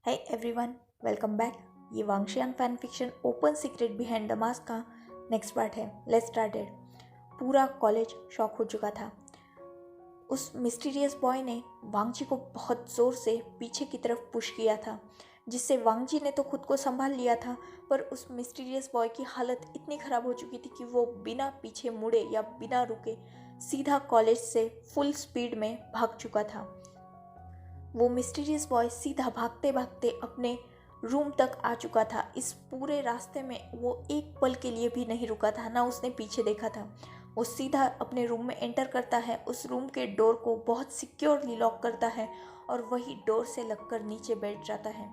Hey everyone, welcome back. ये Wangxiang fan fiction open secret behind the mask का next part है. Let's started. पूरा college shock हो चुका था. उस मिस्टीरियस बॉय ने वांगजी को बहुत ज़ोर से पीछे की तरफ पुश किया था, जिससे वांगजी ने तो खुद को संभाल लिया था, पर उस मिस्टीरियस बॉय की हालत इतनी ख़राब हो चुकी थी कि वो बिना पीछे मुड़े या बिना रुके सीधा कॉलेज से फुल स्पीड में भाग चुका था. वो मिस्टीरियस बॉय सीधा भागते भागते अपने रूम तक आ चुका था. इस पूरे रास्ते में वो एक पल के लिए भी नहीं रुका था, ना उसने पीछे देखा था. वो सीधा अपने रूम में एंटर करता है, उस रूम के डोर को बहुत सिक्योरली लॉक करता है और वही डोर से लगकर नीचे बैठ जाता है.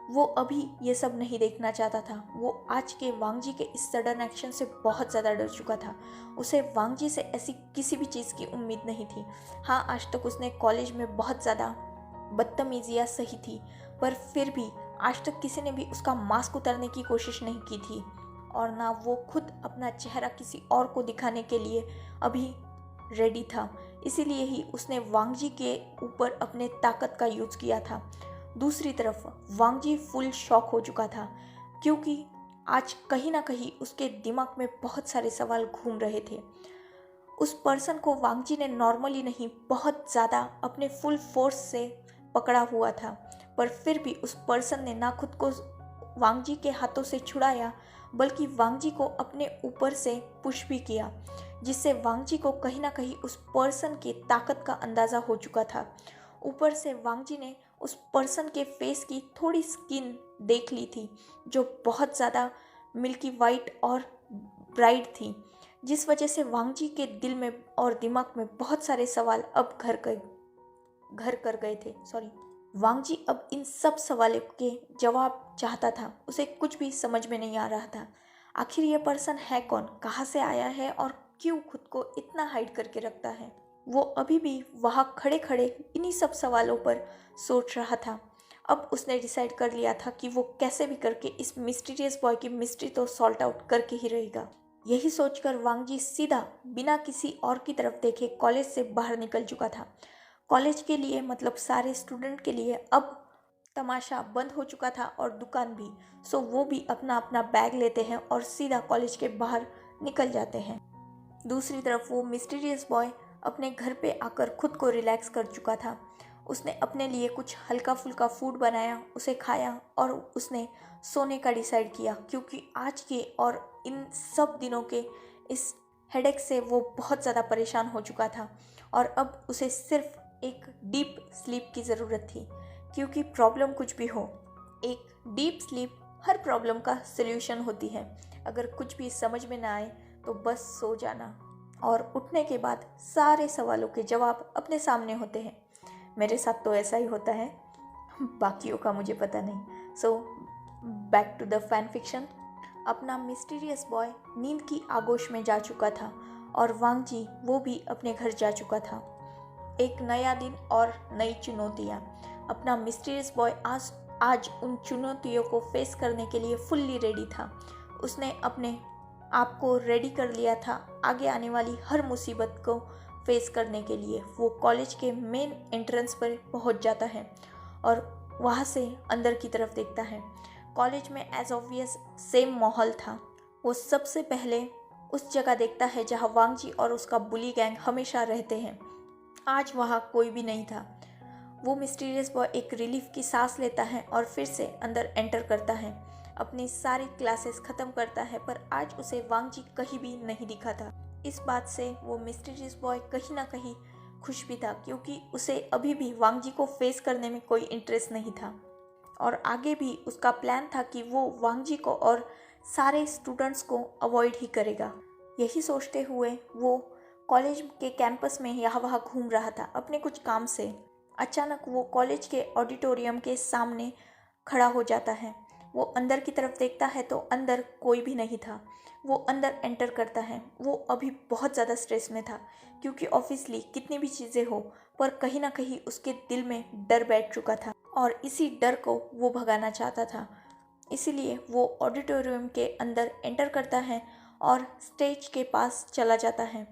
वो अभी ये सब नहीं देखना चाहता था. वो आज के वांगजी के इस सडन एक्शन से बहुत ज़्यादा डर चुका था. उसे वांगजी से ऐसी किसी भी चीज़ की उम्मीद नहीं थी. हाँ, आज तक उसने कॉलेज में बहुत ज़्यादा बदतमीजियाँ सही थी, पर फिर भी आज तक किसी ने भी उसका मास्क उतारने की कोशिश नहीं की थी, और ना वो खुद अपना चेहरा किसी और को दिखाने के लिए अभी रेडी था. इसीलिए ही उसने वांगजी के ऊपर अपने ताकत का यूज़ किया था. दूसरी तरफ वांगजी फुल शॉक हो चुका था, क्योंकि आज कहीं ना कहीं उसके दिमाग में बहुत सारे सवाल घूम रहे थे. उस पर्सन को वांगजी ने नॉर्मली नहीं, बहुत ज़्यादा अपने फुल फोर्स से पकड़ा हुआ था, पर फिर भी उस पर्सन ने ना खुद को वांगजी के हाथों से छुड़ाया, बल्कि वांगजी को अपने ऊपर से पुश भी किया, जिससे वांगजी को कहीं ना कहीं उस पर्सन की ताकत का अंदाज़ा हो चुका था. ऊपर से वांगजी ने उस पर्सन के फेस की थोड़ी स्किन देख ली थी, जो बहुत ज़्यादा मिल्की वाइट और ब्राइट थी, जिस वजह से वांगजी के दिल में और दिमाग में बहुत सारे सवाल अब घर कर गए थे. वांगजी अब इन सब सवालों के जवाब चाहता था. उसे कुछ भी समझ में नहीं आ रहा था. आखिर ये पर्सन है कौन, कहाँ से आया है और क्यों खुद को इतना हाइड करके रखता है. वो अभी भी वहाँ खड़े खड़े इन्हीं सब सवालों पर सोच रहा था. अब उसने डिसाइड कर लिया था कि वो कैसे भी करके इस मिस्टीरियस बॉय की मिस्ट्री तो सॉल्ट आउट करके ही रहेगा. यही सोचकर वांगजी सीधा बिना किसी और की तरफ देखे कॉलेज से बाहर निकल चुका था. कॉलेज के लिए, मतलब सारे स्टूडेंट के लिए, अब तमाशा बंद हो चुका था और दुकान भी. सो वो भी अपना अपना बैग लेते हैं और सीधा कॉलेज के बाहर निकल जाते हैं. दूसरी तरफ वो मिस्टीरियस बॉय अपने घर पे आकर खुद को रिलैक्स कर चुका था. उसने अपने लिए कुछ हल्का फुल्का फूड बनाया, उसे खाया और उसने सोने का डिसाइड किया, क्योंकि आज के और इन सब दिनों के इस हेडेक से वो बहुत ज़्यादा परेशान हो चुका था, और अब उसे सिर्फ एक डीप स्लीप की ज़रूरत थी. क्योंकि प्रॉब्लम कुछ भी हो, एक डीप स्लीप हर प्रॉब्लम का सल्यूशन होती है. अगर कुछ भी समझ में ना आए तो बस सो जाना, और उठने के बाद सारे सवालों के जवाब अपने सामने होते हैं. मेरे साथ तो ऐसा ही होता है, बाकियों का मुझे पता नहीं. So back to the fan fiction. अपना मिस्टीरियस बॉय नींद की आगोश में जा चुका था, और वांगजी वो भी अपने घर जा चुका था. एक नया दिन और नई चुनौतियाँ. अपना मिस्टीरियस बॉय आज उन चुनौतियों को फेस करने के लिए फुल्ली रेडी था. उसने अपने आप को रेडी कर लिया था आगे आने वाली हर मुसीबत को फेस करने के लिए. वो कॉलेज के मेन एंट्रेंस पर पहुंच जाता है और वहाँ से अंदर की तरफ देखता है. कॉलेज में एज ऑब्वियस सेम माहौल था. वो सबसे पहले उस जगह देखता है जहाँ वांगजी और उसका बुली गैंग हमेशा रहते हैं. आज वहाँ कोई भी नहीं था. वो मिस्टीरियस बॉय एक रिलीफ की सांस लेता है और फिर से अंदर एंटर करता है. अपनी सारी क्लासेस ख़त्म करता है, पर आज उसे वांगजी कहीं भी नहीं दिखा था. इस बात से वो मिस्टीरियस बॉय कहीं ना कहीं खुश भी था, क्योंकि उसे अभी भी वांगजी को फेस करने में कोई इंटरेस्ट नहीं था, और आगे भी उसका प्लान था कि वो वांगजी को और सारे स्टूडेंट्स को अवॉइड ही करेगा. यही सोचते हुए वो कॉलेज के कैंपस में यहाँ वहाँ घूम रहा था अपने कुछ काम से. अचानक वो कॉलेज के ऑडिटोरियम के सामने खड़ा हो जाता है. वो अंदर की तरफ देखता है तो अंदर कोई भी नहीं था. वो अंदर एंटर करता है. वो अभी बहुत ज़्यादा स्ट्रेस में था, क्योंकि ऑब्वियसली कितनी भी चीज़ें हो, पर कहीं ना कहीं उसके दिल में डर बैठ चुका था, और इसी डर को वो भगाना चाहता था. इसीलिए वो ऑडिटोरियम के अंदर एंटर करता है और स्टेज के पास चला जाता है.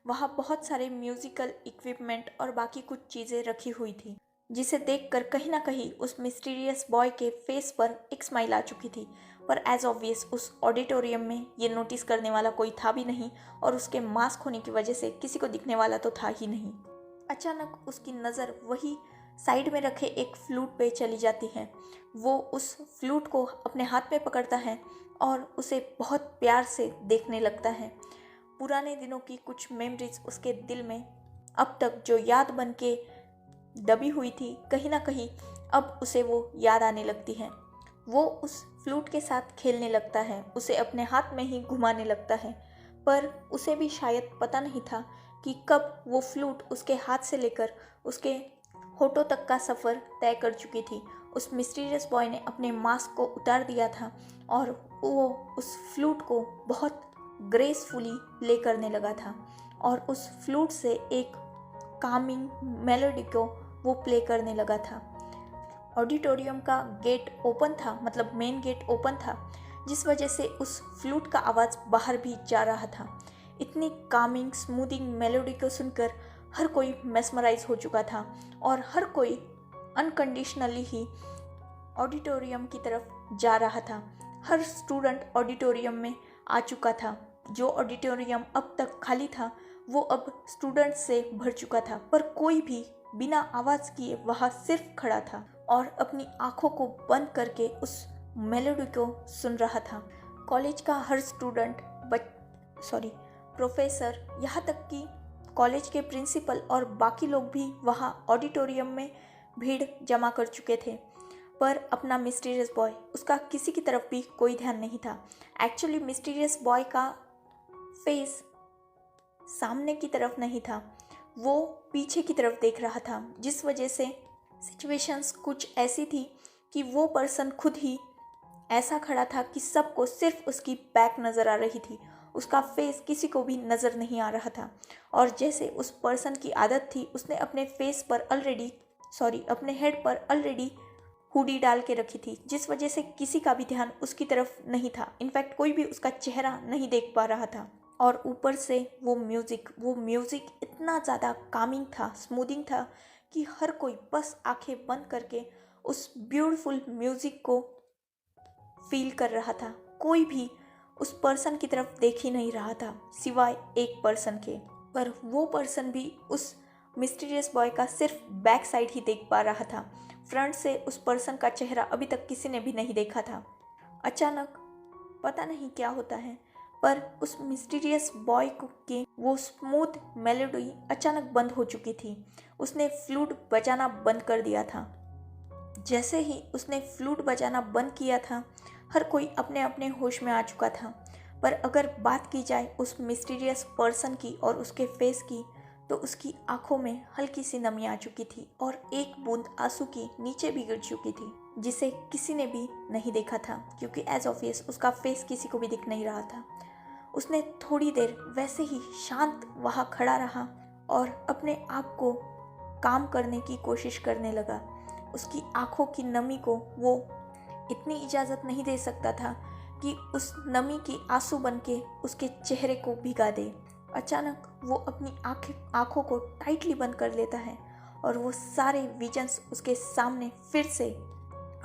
वहाँ बहुत सारे म्यूज़िकल इक्विपमेंट और बाकी कुछ चीज़ें रखी हुई थी. जिसे देखकर कहीं ना कहीं उस मिस्टीरियस बॉय के फेस पर एक स्माइल आ चुकी थी। पर एज ऑब्वियस उस ऑडिटोरियम में ये नोटिस करने वाला कोई था भी नहीं और उसके मास्क होने की वजह से किसी को दिखने वाला तो था ही नहीं। अचानक उसकी नज़र वही साइड में रखे एक फ्लूट पे चली जाती है। वो उस फ्लूट को अपने हाथ में पकड़ता है और उसे बहुत प्यार से देखने लगता है। पुराने दिनों की कुछ मेमोरीज उसके दिल में अब तक जो याद बन के दबी हुई थी, कहीं ना कहीं अब उसे वो याद आने लगती है। वो उस फ्लूट के साथ खेलने लगता है, उसे अपने हाथ में ही घुमाने लगता है। पर उसे भी शायद पता नहीं था कि कब वो फ्लूट उसके हाथ से लेकर उसके होठों तक का सफ़र तय कर चुकी थी। उस मिस्टीरियस बॉय ने अपने मास्क को उतार दिया था और वो उस फ्लूट को बहुत ग्रेसफुली प्ले करने लगा था और उस फ्लूट से एक कामिंग मेलोडी को वो प्ले करने लगा था। ऑडिटोरियम का गेट ओपन था, मतलब मेन गेट ओपन था, जिस वजह से उस फ्लूट का आवाज़ बाहर भी जा रहा था। इतनी कामिंग स्मूथिंग मेलोडी को सुनकर हर कोई मेस्मराइज हो चुका था और हर कोई अनकंडीशनली ही ऑडिटोरियम की तरफ जा रहा था। हर स्टूडेंट ऑडिटोरियम में आ चुका था। जो ऑडिटोरियम अब तक खाली था वो अब स्टूडेंट्स से भर चुका था, पर कोई भी बिना आवाज़ किए वहाँ सिर्फ खड़ा था और अपनी आंखों को बंद करके उस मेलोडी को सुन रहा था। कॉलेज का हर स्टूडेंट प्रोफेसर, यहाँ तक कि कॉलेज के प्रिंसिपल और बाकी लोग भी वहाँ ऑडिटोरियम में भीड़ जमा कर चुके थे। पर अपना मिस्टीरियस बॉय, उसका किसी की तरफ भी कोई ध्यान नहीं था। एक्चुअली मिस्टीरियस बॉय का फेस सामने की तरफ नहीं था, वो पीछे की तरफ देख रहा था, जिस वजह से सिचुएशंस कुछ ऐसी थी कि वो पर्सन खुद ही ऐसा खड़ा था कि सबको सिर्फ उसकी बैक नज़र आ रही थी, उसका फेस किसी को भी नज़र नहीं आ रहा था। और जैसे उस पर्सन की आदत थी, उसने अपने हेड पर ऑलरेडी हुडी डाल के रखी थी, जिस वजह से किसी का भी ध्यान उसकी तरफ नहीं था। इनफैक्ट कोई भी उसका चेहरा नहीं देख पा रहा था। और ऊपर से वो म्यूज़िक इतना ज़्यादा कामिंग था, स्मूथिंग था कि हर कोई बस आंखें बंद करके उस ब्यूटीफुल म्यूज़िक को फील कर रहा था। कोई भी उस पर्सन की तरफ देख ही नहीं रहा था सिवाय एक पर्सन के। पर वो पर्सन भी उस मिस्टीरियस बॉय का सिर्फ बैक साइड ही देख पा रहा था। फ्रंट से उस पर्सन का चेहरा अभी तक किसी ने भी नहीं देखा था। अचानक पता नहीं क्या होता है, पर उस मिस्टीरियस बॉय के वो स्मूथ मेलोडी अचानक बंद हो चुकी थी। उसने फ्लूट बजाना बंद कर दिया था। जैसे ही उसने फ्लूट बजाना बंद किया था, हर कोई अपने अपने होश में आ चुका था। पर अगर बात की जाए उस मिस्टीरियस पर्सन की और उसके फेस की, तो उसकी आंखों में हल्की सी नमी आ चुकी थी और एक बूंद आंसू की नीचे भी गिर चुकी थी, जिसे किसी ने भी नहीं देखा था, क्योंकि एज ऑब्वियस उसका फेस किसी को भी दिख नहीं रहा था। उसने थोड़ी देर वैसे ही शांत वहाँ खड़ा रहा और अपने आप को काम करने की कोशिश करने लगा। उसकी आंखों की नमी को वो इतनी इजाज़त नहीं दे सकता था कि उस नमी की आंसू बन के उसके चेहरे को भिगा दे। अचानक वो अपनी आंखों को टाइटली बंद कर लेता है और वो सारे विजन्स उसके सामने फिर से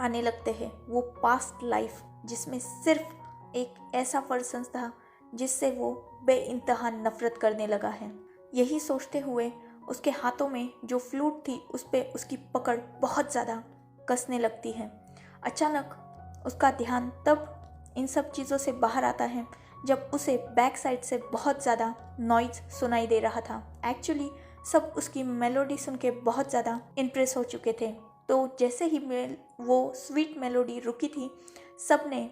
आने लगते हैं। वो पास्ट लाइफ जिसमें सिर्फ एक ऐसा पर्सन था जिससे वो बेइंतहा नफरत करने लगा है। यही सोचते हुए उसके हाथों में जो फ्लूट थी उस पर उसकी पकड़ बहुत ज़्यादा कसने लगती है। अचानक उसका ध्यान तब इन सब चीज़ों से बाहर आता है जब उसे बैक साइड से बहुत ज़्यादा नॉइज़ सुनाई दे रहा था। एक्चुअली सब उसकी मेलोडी सुन के बहुत ज़्यादा इम्प्रेस हो चुके थे। तो जैसे ही वो स्वीट मेलोडी रुकी थी, सब ने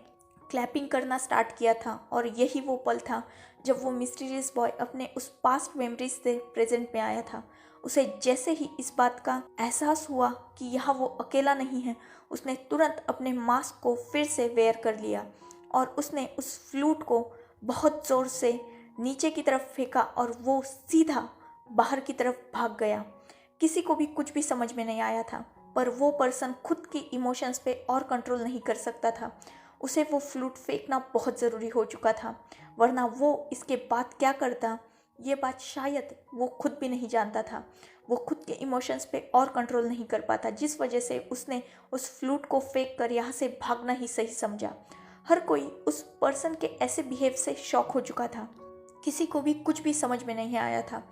क्लैपिंग करना स्टार्ट किया था और यही वो पल था जब वो मिस्टीरियस बॉय अपने उस पास्ट मेमोरीज से प्रेजेंट में आया था। उसे जैसे ही इस बात का एहसास हुआ कि यहाँ वो अकेला नहीं है, उसने तुरंत अपने मास्क को फिर से वेयर कर लिया और उसने उस फ्लूट को बहुत ज़ोर से नीचे की तरफ फेंका और वो सीधा बाहर की तरफ भाग गया। किसी को भी कुछ भी समझ में नहीं आया था, पर वो पर्सन खुद की इमोशंस पे और कंट्रोल नहीं कर सकता था। उसे वो फ्लूट फेंकना बहुत ज़रूरी हो चुका था, वरना वो इसके बाद क्या करता ये बात शायद वो खुद भी नहीं जानता था। वो खुद के इमोशंस पे और कंट्रोल नहीं कर पाता, जिस वजह से उसने उस फ्लूट को फेंक कर यहाँ से भागना ही सही समझा। हर कोई उस पर्सन के ऐसे बिहेव से शॉक हो चुका था। किसी को भी कुछ भी समझ में नहीं आया था।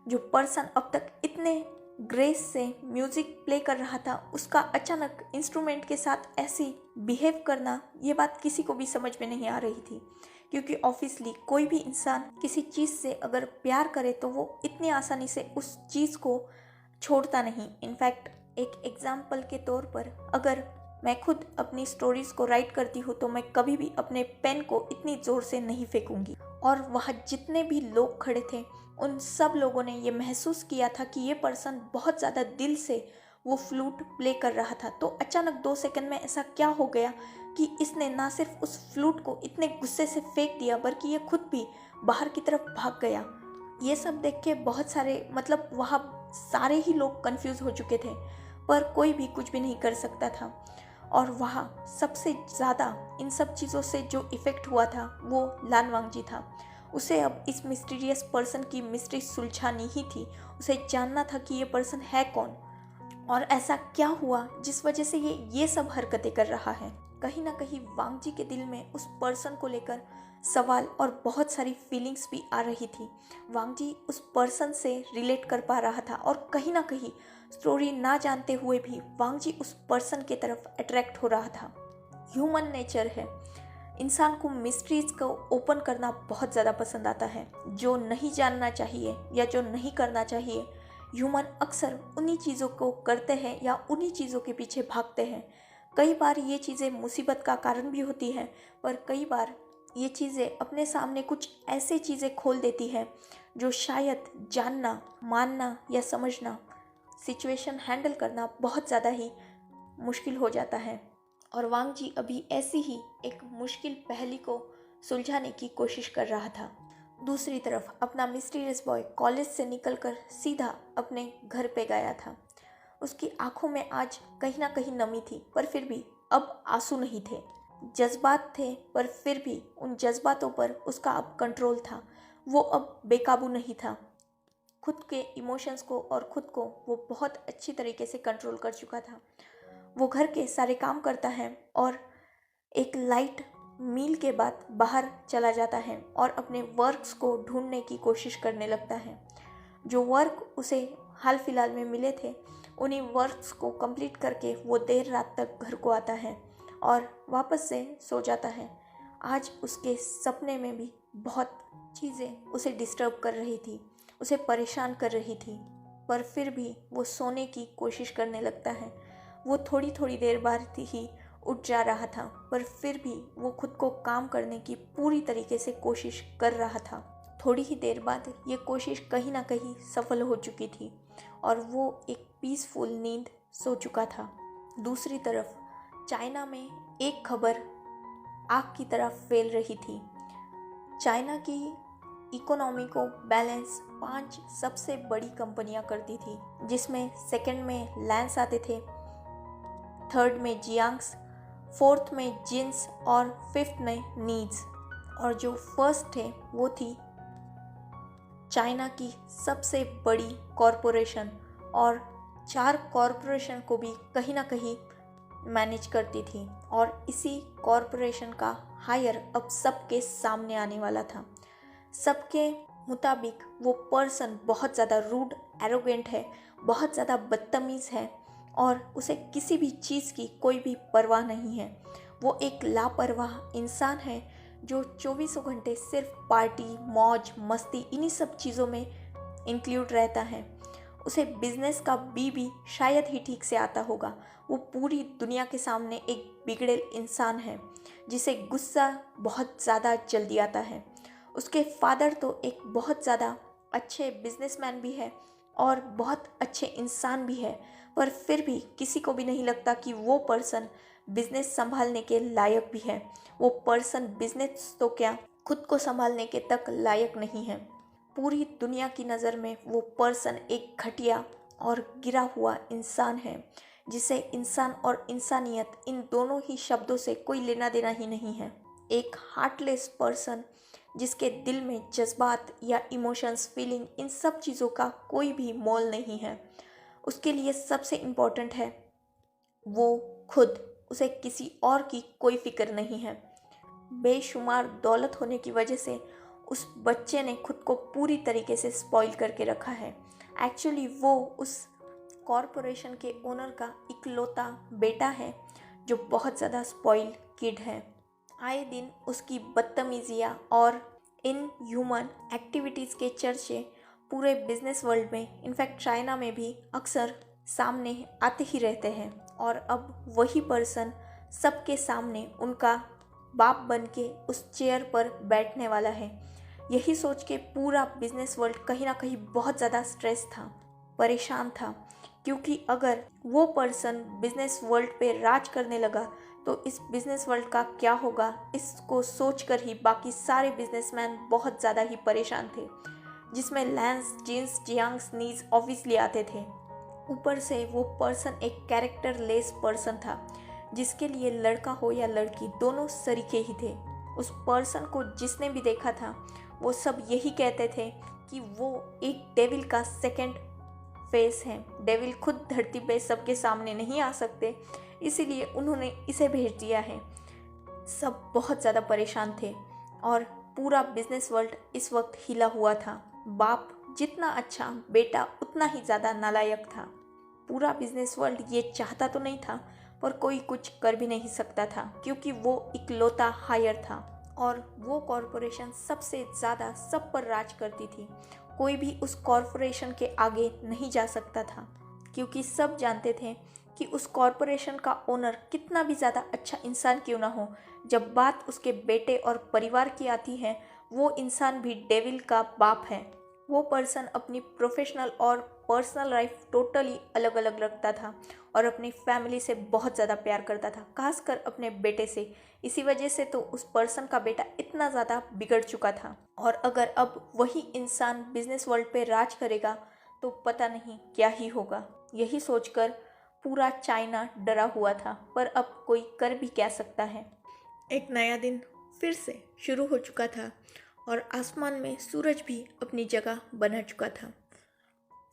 जो पर्सन अब तक इतने ग्रेस से म्यूजिक प्ले कर रहा था, उसका अचानक इंस्ट्रूमेंट के साथ ऐसी बिहेव करना, ये बात किसी को भी समझ में नहीं आ रही थी। क्योंकि ऑब्वियसली कोई भी इंसान किसी चीज़ से अगर प्यार करे तो वो इतनी आसानी से उस चीज़ को छोड़ता नहीं। इनफैक्ट एक एग्जाम्पल के तौर पर अगर मैं खुद अपनी स्टोरीज को राइट करती हूँ तो मैं कभी भी अपने पेन को इतनी ज़ोर से नहीं फेंकूंगी। और वहाँ जितने भी लोग खड़े थे उन सब लोगों ने ये महसूस किया था कि ये पर्सन बहुत ज़्यादा दिल से वो फ्लूट प्ले कर रहा था। तो अचानक 2 सेकंड में ऐसा क्या हो गया कि इसने ना सिर्फ उस फ्लूट को इतने गुस्से से फेंक दिया, बल्कि ये खुद भी बाहर की तरफ भाग गया। ये सब देख के बहुत सारे वहाँ सारे ही लोग कंफ्यूज हो चुके थे, पर कोई भी कुछ भी नहीं कर सकता था। और वहाँ सबसे ज़्यादा इन सब चीज़ों से जो इफ़ेक्ट हुआ था वो लान वांगजी था। उसे अब इस मिस्टीरियस पर्सन की मिस्ट्री सुलझानी ही थी। उसे जानना था कि ये पर्सन है कौन और ऐसा क्या हुआ जिस वजह से ये सब हरकतें कर रहा है। कहीं ना कहीं वांगजी के दिल में उस पर्सन को लेकर सवाल और बहुत सारी फीलिंग्स भी आ रही थी। वांगजी उस पर्सन से रिलेट कर पा रहा था और कहीं ना कहीं स्टोरी ना जानते हुए भी वांगजी उस पर्सन के तरफ अट्रैक्ट हो रहा था। ह्यूमन नेचर है, इंसान को मिस्ट्रीज को ओपन करना बहुत ज़्यादा पसंद आता है। जो नहीं जानना चाहिए या जो नहीं करना चाहिए, ह्यूमन अक्सर उन्हीं चीज़ों को करते हैं या उन्हीं चीज़ों के पीछे भागते हैं। कई बार ये चीज़ें मुसीबत का कारण भी होती हैं, पर कई बार ये चीज़ें अपने सामने कुछ ऐसे चीज़ें खोल देती है जो शायद जानना, मानना या समझना, सिचुएशन हैंडल करना बहुत ज़्यादा ही मुश्किल हो जाता है। और वांगजी अभी ऐसी ही एक मुश्किल पहेली को सुलझाने की कोशिश कर रहा था। दूसरी तरफ अपना मिस्टीरियस बॉय कॉलेज से निकलकर सीधा अपने घर पे गया था। उसकी आंखों में आज कहीं ना कहीं नमी थी, पर फिर भी अब आंसू नहीं थे। जज्बात थे, पर फिर भी उन जज्बातों पर उसका अब कंट्रोल था। वो अब बेकाबू नहीं था। खुद के इमोशंस को और खुद को वो बहुत अच्छी तरीके से कंट्रोल कर चुका था। वो घर के सारे काम करता है और एक लाइट मील के बाद बाहर चला जाता है और अपने वर्क्स को ढूंढने की कोशिश करने लगता है। जो वर्क उसे हाल फिलहाल में मिले थे, उन्हीं वर्क्स को कंप्लीट करके वो देर रात तक घर को आता है और वापस से सो जाता है। आज उसके सपने में भी बहुत चीज़ें उसे डिस्टर्ब कर रही थी, उसे परेशान कर रही थी, पर फिर भी वो सोने की कोशिश करने लगता है। वो थोड़ी थोड़ी देर बाद ही उठ जा रहा था, पर फिर भी वो खुद को काम करने की पूरी तरीके से कोशिश कर रहा था। थोड़ी ही देर बाद ये कोशिश कहीं ना कहीं सफल हो चुकी थी और वो एक पीसफुल नींद सो चुका था। दूसरी तरफ चाइना में एक खबर आग की तरह फैल रही थी। चाइना की इकोनॉमी को बैलेंस 5 सबसे बड़ी कंपनियां करती थी, जिसमें सेकंड में लैंस आते थे, थर्ड में जियांग्स, फोर्थ में जिन्स और फिफ्थ में नीड्स। और जो फर्स्ट थे वो थी चाइना की सबसे बड़ी कॉरपोरेशन, और 4 कॉरपोरेशन को भी कहीं ना कहीं मैनेज करती थी। और इसी कॉरपोरेशन का हायर अब सबके सामने आने वाला था। सबके मुताबिक वो पर्सन बहुत ज़्यादा रूड, एरोगेंट है, बहुत ज़्यादा बदतमीज़ है और उसे किसी भी चीज़ की कोई भी परवाह नहीं है। वो एक लापरवाह इंसान है जो 24 घंटे सिर्फ पार्टी, मौज, मस्ती, इन्हीं सब चीज़ों में इंक्लूड रहता है। उसे बिजनेस का बी भी शायद ही ठीक से आता होगा। वो पूरी दुनिया के सामने एक बिगड़ेल इंसान है जिसे गुस्सा बहुत ज़्यादा जल्दी आता है। उसके फादर तो एक बहुत ज़्यादा अच्छे बिजनेसमैन भी है और बहुत अच्छे इंसान भी है, पर फिर भी किसी को भी नहीं लगता कि वो पर्सन बिजनेस संभालने के लायक भी है। वो पर्सन बिजनेस तो क्या, खुद को संभालने के तक लायक नहीं है। पूरी दुनिया की नज़र में वो पर्सन एक घटिया और गिरा हुआ इंसान है जिसे इंसान और इंसानियत, इन दोनों ही शब्दों से कोई लेना देना ही नहीं है। एक हार्टलेस पर्सन, जिसके दिल में जज्बात या इमोशंस, फीलिंग, इन सब चीज़ों का कोई भी मोल नहीं है। उसके लिए सबसे इम्पोर्टेंट है वो खुद, उसे किसी और की कोई फिक्र नहीं है। बेशुमार दौलत होने की वजह से उस बच्चे ने खुद को पूरी तरीके से स्पॉइल करके रखा है। एक्चुअली वो उस कॉरपोरेशन के ओनर का इकलौता बेटा है जो बहुत ज़्यादा स्पॉइल किड है। आए दिन उसकी बदतमीजियाँ और इन ह्यूमन एक्टिविटीज़ के चर्चे पूरे बिजनेस वर्ल्ड में, इनफैक्ट चाइना में भी अक्सर सामने आते ही रहते हैं। और अब वही पर्सन सबके सामने उनका बाप बन के उस चेयर पर बैठने वाला है। यही सोच के पूरा बिजनेस वर्ल्ड कहीं ना कहीं बहुत ज़्यादा स्ट्रेस था, परेशान था, क्योंकि अगर वो पर्सन बिजनेस वर्ल्ड पे राज करने लगा तो इस बिजनेस वर्ल्ड का क्या होगा, इसको सोचकर ही बाकी सारे बिजनेसमैन बहुत ज़्यादा ही परेशान थे, जिसमें लैंस, जिन्स, जियांग, नीज ऑब्वियसली आते थे। ऊपर से वो पर्सन एक कैरेक्टर लेस पर्सन था, जिसके लिए लड़का हो या लड़की दोनों सरीखे ही थे। उस पर्सन को जिसने भी देखा था वो सब यही कहते थे कि वो एक डेविल का सेकंड फेस है। डेविल खुद धरती पे सबके सामने नहीं आ सकते, इसीलिए उन्होंने इसे भेज दिया है। सब बहुत ज़्यादा परेशान थे और पूरा बिजनेस वर्ल्ड इस वक्त हिला हुआ था। बाप जितना अच्छा, बेटा उतना ही ज़्यादा नालायक था। पूरा बिजनेस वर्ल्ड ये चाहता तो नहीं था, पर कोई कुछ कर भी नहीं सकता था, क्योंकि वो इकलौता हायर था और वो कॉरपोरेशन सबसे ज़्यादा सब पर राज करती थी। कोई भी उस कॉरपोरेशन के आगे नहीं जा सकता था, क्योंकि सब जानते थे कि उस कॉरपोरेशन का ओनर कितना भी ज़्यादा अच्छा इंसान क्यों ना हो, जब बात उसके बेटे और परिवार की आती है, वो इंसान भी डेविल का बाप है। वो पर्सन अपनी प्रोफेशनल और पर्सनल लाइफ टोटली अलग अलग रखता था और अपनी फैमिली से बहुत ज़्यादा प्यार करता था, खासकर अपने बेटे से। इसी वजह से तो उस पर्सन का बेटा इतना ज़्यादा बिगड़ चुका था। और अगर अब वही इंसान बिजनेस वर्ल्ड पे राज करेगा तो पता नहीं क्या ही होगा। यही सोचकर पूरा चाइना डरा हुआ था, पर अब कोई कर भी क्या सकता है। एक नया दिन फिर से शुरू हो चुका था और आसमान में सूरज भी अपनी जगह बना चुका था।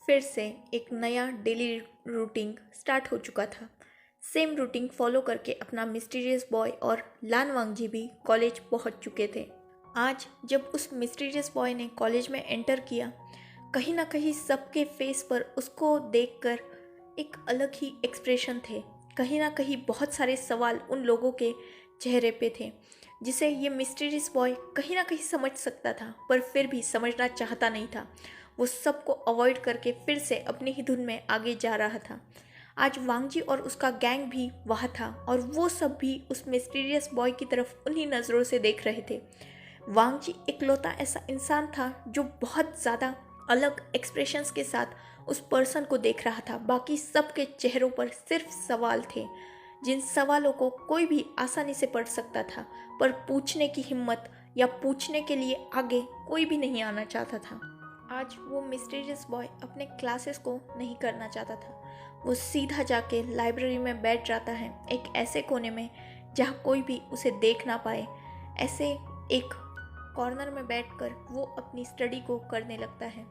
फिर से एक नया डेली रूटीन स्टार्ट हो चुका था। सेम रूटीन फॉलो करके अपना मिस्टीरियस बॉय और लान वांगजी भी कॉलेज पहुंच चुके थे। आज जब उस मिस्टीरियस बॉय ने कॉलेज में एंटर किया, कहीं ना कहीं सबके फेस पर उसको देखकर एक अलग ही एक्सप्रेशन थे। कहीं ना कहीं बहुत सारे सवाल उन लोगों के चेहरे पे थे, जिसे ये मिस्टीरियस बॉय कहीं ना कहीं समझ सकता था, पर फिर भी समझना चाहता नहीं था। वो सबको अवॉइड करके फिर से अपनी ही धुन में आगे जा रहा था। आज वांगजी और उसका गैंग भी वहाँ था और वो सब भी उस मिस्टीरियस बॉय की तरफ उन्हीं नज़रों से देख रहे थे। वांगजी इकलौता ऐसा इंसान था जो बहुत ज़्यादा अलग एक्सप्रेशंस के साथ उस पर्सन को देख रहा था। बाकी सबके चेहरों पर सिर्फ सवाल थे, जिन सवालों को कोई भी आसानी से पढ़ सकता था, पर पूछने की हिम्मत या पूछने के लिए आगे कोई भी नहीं आना चाहता था। आज वो मिस्टीरियस बॉय अपने क्लासेस को नहीं करना चाहता था। वो सीधा जाके लाइब्रेरी में बैठ जाता है, एक ऐसे कोने में जहाँ कोई भी उसे देख ना पाए। ऐसे एक कॉर्नर में बैठकर वो अपनी स्टडी को करने लगता है।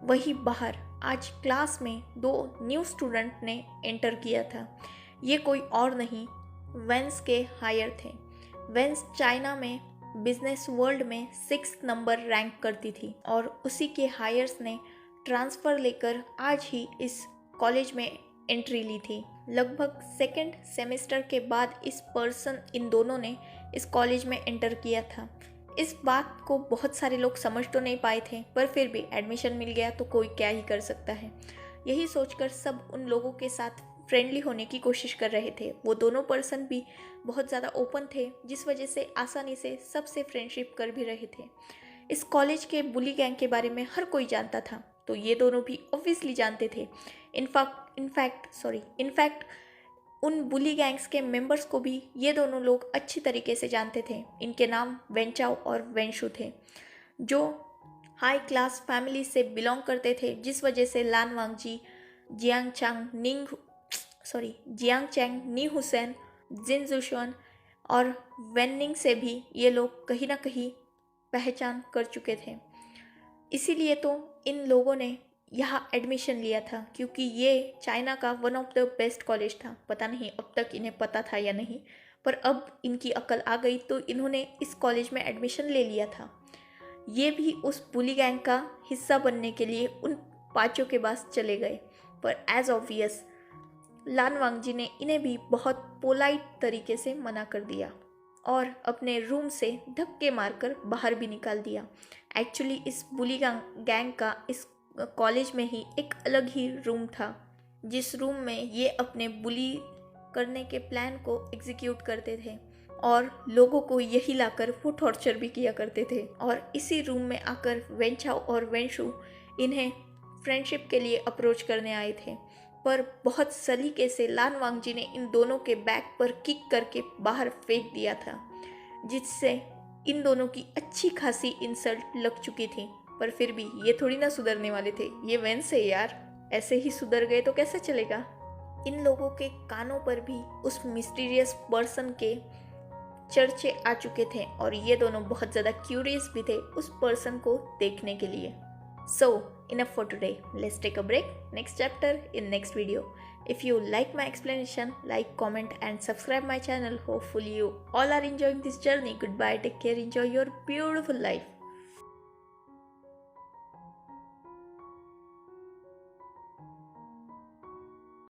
वही बाहर आज क्लास में 2 न्यू स्टूडेंट ने एंटर किया था। ये कोई और नहीं, वेंस के हायर थे। वेंस चाइना में बिजनेस वर्ल्ड में 6 नंबर रैंक करती थी और उसी के हायर्स ने ट्रांसफ़र लेकर आज ही इस कॉलेज में एंट्री ली थी। लगभग 2nd सेमेस्टर के बाद इन दोनों ने इस कॉलेज में एंटर किया था। इस बात को बहुत सारे लोग समझ तो नहीं पाए थे, पर फिर भी एडमिशन मिल गया तो कोई क्या ही कर सकता है। यही सोचकर सब उन लोगों के साथ फ्रेंडली होने की कोशिश कर रहे थे। वो दोनों पर्सन भी बहुत ज़्यादा ओपन थे, जिस वजह से आसानी से सबसे फ्रेंडशिप कर भी रहे थे। इस कॉलेज के बुली गैंग के बारे में हर कोई जानता था, तो ये दोनों भी ऑब्वियसली जानते थे। इनफैक्ट उन बुली गैंग्स के मेंबर्स को भी ये दोनों लोग अच्छी तरीके से जानते थे। इनके नाम वेंचाओ और वेंशु थे, जो हाई क्लास फैमिली से बिलोंग करते थे, जिस वजह से लान वांगजी, जियांग चैंग, नी हुसैन, जिन जुशन और वेननिंग से भी ये लोग कहीं ना कहीं पहचान कर चुके थे। इसीलिए तो इन लोगों ने यहाँ एडमिशन लिया था, क्योंकि ये चाइना का one of the best college था। पता नहीं अब तक इन्हें पता था या नहीं, पर अब इनकी अकल आ गई तो इन्होंने इस कॉलेज में एडमिशन ले लिया था। ये भी उस बुली गैंग का हिस्सा बनने के लिए उन पाँचों के पास चले गए, पर एज ऑब्वियस लान वांगजी ने इन्हें भी बहुत पोलाइट तरीके से मना कर दिया और अपने रूम से धक्के मारकर बाहर भी निकाल दिया। एक्चुअली इस बुली गैंग का इस कॉलेज में ही एक अलग ही रूम था, जिस रूम में ये अपने बुली करने के प्लान को एग्जीक्यूट करते थे और लोगों को यही लाकर वो टॉर्चर भी किया करते थे। और इसी रूम में आकर वेंचाओ और वेंशु इन्हें फ्रेंडशिप के लिए अप्रोच करने आए थे, पर बहुत सलीके से लान वांगजी ने इन दोनों के बैक पर किक करके बाहर फेंक दिया था, जिससे इन दोनों की अच्छी खासी इंसल्ट लग चुकी थी। पर फिर भी ये थोड़ी ना सुधरने वाले थे, ये वेंस है यार, ऐसे ही सुधर गए तो कैसे चलेगा। इन लोगों के कानों पर भी उस मिस्टीरियस पर्सन के चर्चे आ चुके थे और ये दोनों बहुत ज़्यादा क्यूरियस भी थे उस पर्सन को देखने के लिए। So, enough for today. Let's take a break. Next chapter in next video. If you like my explanation, like, comment and subscribe my channel. Hopefully you all are enjoying this journey. Goodbye. Take care. Enjoy your beautiful life.